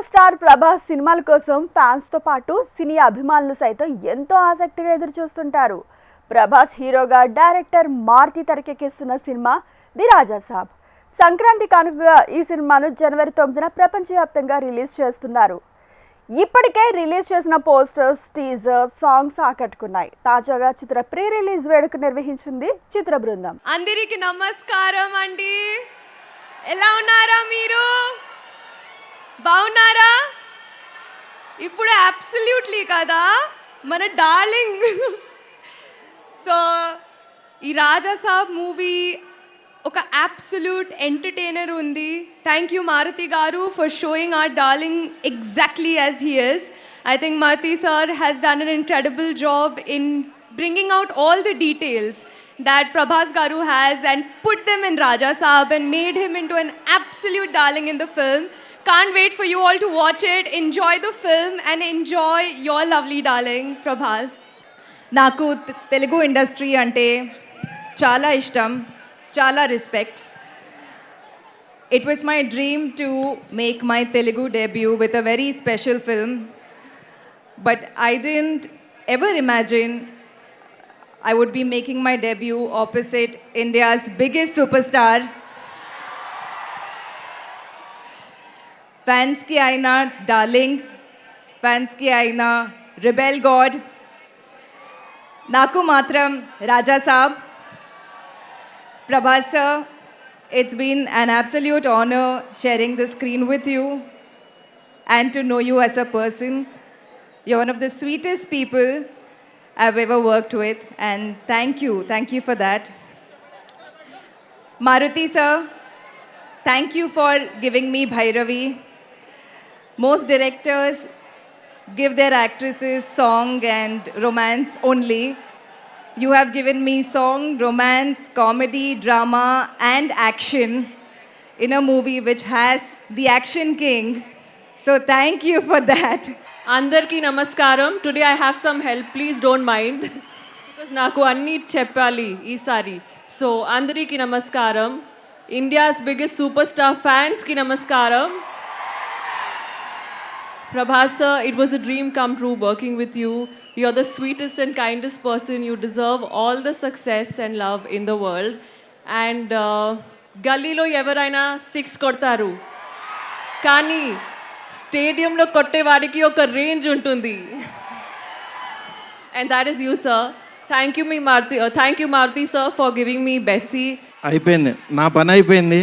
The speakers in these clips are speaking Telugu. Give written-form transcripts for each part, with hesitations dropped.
సూపర్ స్టార్ ప్రభాస్ సినిమాల కోసం ఫ్యాన్స్తో పాటు సినీ అభిమానులు సైతం ఎంతో ఆసక్తిగా ఎదురుచూస్తుంటారు. ప్రభాస్ హీరోగా డైరెక్టర్ మారుతి తెరకెక్కిస్తున్న సినిమా ది రాజా సాబ్. సంక్రాంతి కానుకగా ఈ సినిమాను జనవరి 9న ప్రపంచవ్యాప్తంగా రిలీజ్ చేస్తున్నారు. ఇప్పటికే రిలీజ్ చేసిన పోస్టర్స్, టీజర్, సాంగ్స్ ఆకట్టుకున్నాయి. తాజాగా చిత్ర ప్రీ రిలీజ్ వేడుక నిర్వహించింది చిత్ర బృందం. అందరికీ నమస్కారం అండి. ఎలా ఉన్నారా మీరు? బాగున్నారా? ఇప్పుడు అబ్సల్యూట్లీ కదా మన డార్లింగ్. సో ఈ రాజా సాబ్ మూవీ ఒక అబ్సల్యూట్ ఎంటర్టైనర్ ఉంది. థ్యాంక్ యూ మారుతి గారు for showing our darling exactly as he is. I think Maruti sir has done an incredible job in bringing out all the details that Prabhas Garu has and put them in Raja Saab and made him into an absolute darling in the film. Can't wait for you all to watch it, enjoy the film and enjoy your lovely darling Prabhas. నాకు తెలుగు ఇండస్ట్రీ అంటే చాలా ఇష్టం, చాలా respect. It was my dream to make my Telugu debut with a very special film, but I didn't ever imagine I would be making my debut opposite India's biggest superstar. Fans ki aina darling, fans ki aina rebel god. Naku matram Raja Saab. Prabhas sir, it's been an absolute honor sharing the screen with you and to know you as a person. You're one of the sweetest people I've ever worked with, and thank you for that. Maruti sir, thank you for giving me Bhairavi. Most directors give their actresses song and romance only. You have given me song, romance, comedy, drama and action in a movie which has the action king. So thank you for that. అందరికీ నమస్కారం. Today I have some help, please don't mind, because నాకు అన్నీ చెప్పాలి ఈసారి. సో అందరికీ నమస్కారం. ఇండియాస్ బిగ్గెస్ట్ సూపర్ స్టార్ ఫ్యాన్స్కి నమస్కారం. Prabhas sir, it was a dream come true working with you. You're the sweetest and kindest person. You deserve all the success and love in the world. And గల్లీలో ఎవరైనా 6 కొడతారు, కానీ స్టేడియంలో కొట్టేవాడికి ఒక రేంజ్ ఉంటుంది. And that is you sir. Thank you Maruti sir for giving me Bessie. అయిపోయింది, నా పని అయిపోయింది,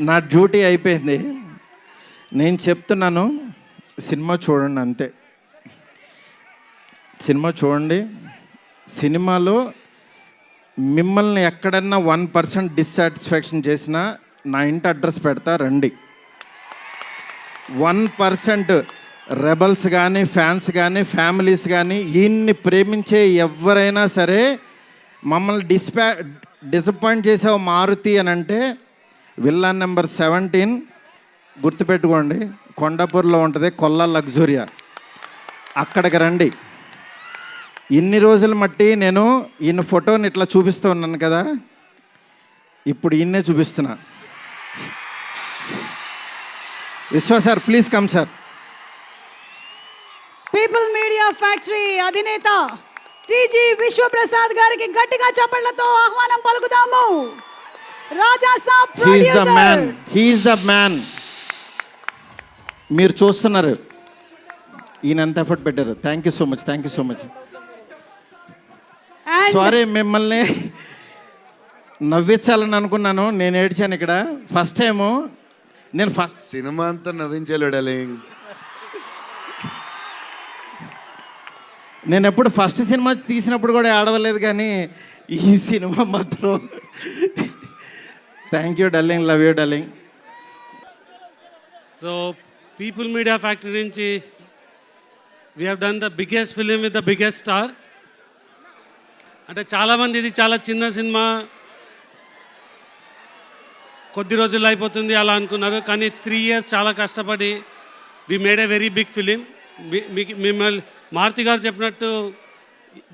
నా డ్యూటీ అయిపోయింది. నేను చెప్తున్నాను, సినిమా చూడండి అంతే. సినిమా చూడండి. సినిమాలో మిమ్మల్ని ఎక్కడన్నా 1% డిస్సాటిస్ఫాక్షన్ చేసినా నా ఇంటి అడ్రస్ పెడతా, రండి. 1% రెబల్స్ కానీ, ఫ్యాన్స్ కానీ, ఫ్యామిలీస్ కానీ, ఈయన్ని ప్రేమించే ఎవరైనా సరే మమ్మల్ని డిసప్పాయింట్ చేసావు మారుతి అని అంటే విల్లాన్ నెంబర్ 17 గుర్తుపెట్టుకోండి, కొండాపూర్లో ఉంటుంది, కొల్లా లగ్జూరియా. అక్కడికి రండి. ఇన్ని రోజులు మట్టి నేను ఈయన ఫోటోని ఇట్లా చూపిస్తూ ఉన్నాను కదా, ఇప్పుడు ఈయన్నే చూపిస్తున్నా. Vishwa sir, please come sir. People media factory అధినేత టీజీ విశ్వప్రసాద్ గారికి గట్టిగా చప్పట్లతో ఆహ్వానం పలుకుదాము. Raja Saab producer, he is the man. మీరు చూస్తున్నారు ఈయన ఎంత ఎఫర్ట్ పెట్టారు. Thank you so much, thank you so much. Sorry, మిమ్మల్ని నవ్వించాలని అనుకున్నాను, నేను ఏడ్చాను ఇక్కడ. ఫస్ట్ టైము నేను సినిమా అంతా నవ్వించలేడాలి. నేను ఎప్పుడు ఫస్ట్ సినిమా తీసినప్పుడు కూడా ఆడవలేదు, కానీ ఈ సినిమా మాత్రం thank you darling, love you darling. So people media factory నుంచి we have done the biggest film with the biggest star. అంటే చాలామంది ఇది చాలా చిన్న సినిమా, కొద్ది రోజుల్లో అయిపోతుంది అలా అనుకున్నారు, కానీ 3 years చాలా కష్టపడి we made a very big film. మిమ్మల్ని మారుతి గారు చెప్పినట్టు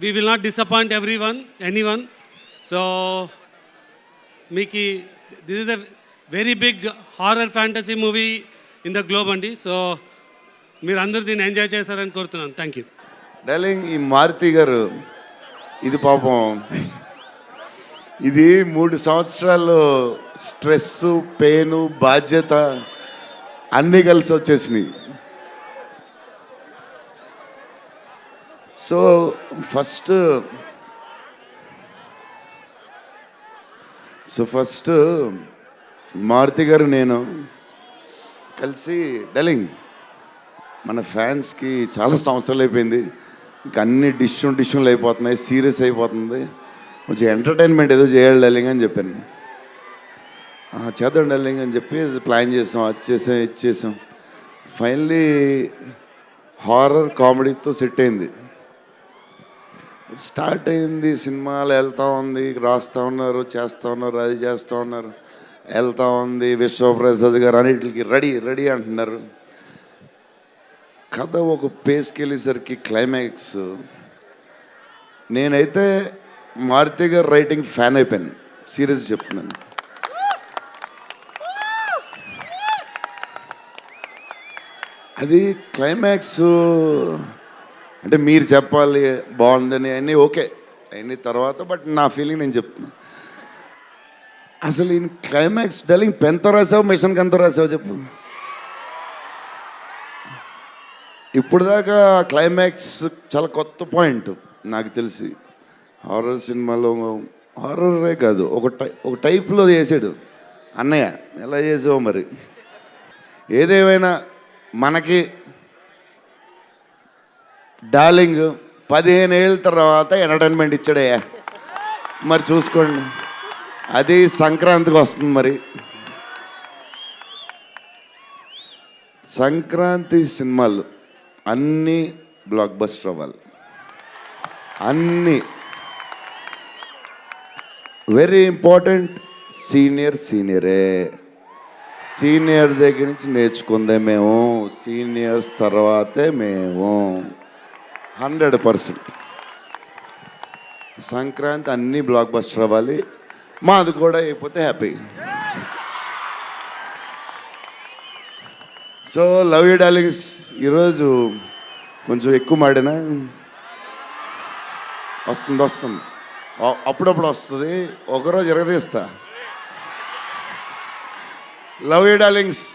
we will not disappoint anyone. So మీకు this is a very big horror fantasy movie in the globe అండి. సో మీరు అందరూ దీన్ని ఎంజాయ్ చేశారని కోరుతున్నాను. Thank you. డార్లింగ్, ఈ మారుతి గారు ఇది పాపం ఇది 3 సంవత్సరాల్లో స్ట్రెస్, పెయిన్, బాధ్యత అన్నీ కలిసి వచ్చేసినాయి. సో ఫస్ట్ మారుతి గారు నేను కలిసి డార్లింగ్, మన ఫ్యాన్స్కి చాలా సంవత్సరాలు అయిపోయింది, ఇంకా అన్ని డిష్యూలు అయిపోతున్నాయి, సీరియస్ అయిపోతుంది, కొంచెం ఎంటర్టైన్మెంట్ ఏదో చేయాలి డార్లింగ్ అని చెప్పాను. చేద్దాం డార్లింగ్ అని చెప్పి ప్లాన్ చేసాం, ఇది చేసాం. ఫైనలీ హారర్ కామెడీతో సెట్ అయింది. స్టార్ట్ అయింది, సినిమాలు వెళ్తూ ఉంది, రాస్తూ ఉన్నారు, చేస్తూ ఉన్నారు, అది చేస్తూ ఉన్నారు, వెళ్తూ ఉంది. విశ్వప్రసాద్ గారు అన్నిటికి రెడీ అంటున్నారు. కథ ఒక పేస్కి వెళ్ళేసరికి క్లైమాక్స్, నేనైతే మారుతి గారు రైటింగ్ ఫ్యాన్ అయిపోయాను, సీరియస్ చెప్తున్నాను. అది క్లైమాక్స్ అంటే మీరు చెప్పాలి బాగుందని అన్నీ ఓకే అన్నీ తర్వాత, బట్ నా ఫీలింగ్ నేను చెప్తున్నాను. అసలు ఈ క్లైమాక్స్ డార్లింగ్ పెన్తో రాసావు, మిషన్కి ఎంతో రాసావు చెప్పు. ఇప్పుడు దాకా క్లైమాక్స్ చాలా కొత్త పాయింట్ నాకు తెలిసి. హారర్ సినిమాలో హారరే కాదు, ఒక టైప్లో చేసాడు అన్నయ్య. ఎలా చేసావు మరి. ఏదేమైనా మనకి డార్లింగ్ 15 ఏళ్ళ తర్వాత ఎంటర్టైన్మెంట్ ఇచ్చాడయ్యా, మరి చూసుకోండి. అది సంక్రాంతికి వస్తుంది. మరి సంక్రాంతి సినిమాలు అన్నీ బ్లాక్ బస్టర్ అవ్వాలి, అన్నీ. Very important, సీనియరే. సీనియర్ దగ్గర నుంచి నేర్చుకుందే మేము, సీనియర్స్ తర్వాతే మేము. 100% సంక్రాంతి అన్నీ బ్లాక్ బస్టర్ అవ్వాలి. మాది కూడా అయిపోతే happy. So love you darlings. ఈరోజు కొంచెం ఎక్కువ మాడినా వస్తుంది, అప్పుడప్పుడు వస్తుంది, ఒకరోజు ఎరగదీస్తా. Love you darlings.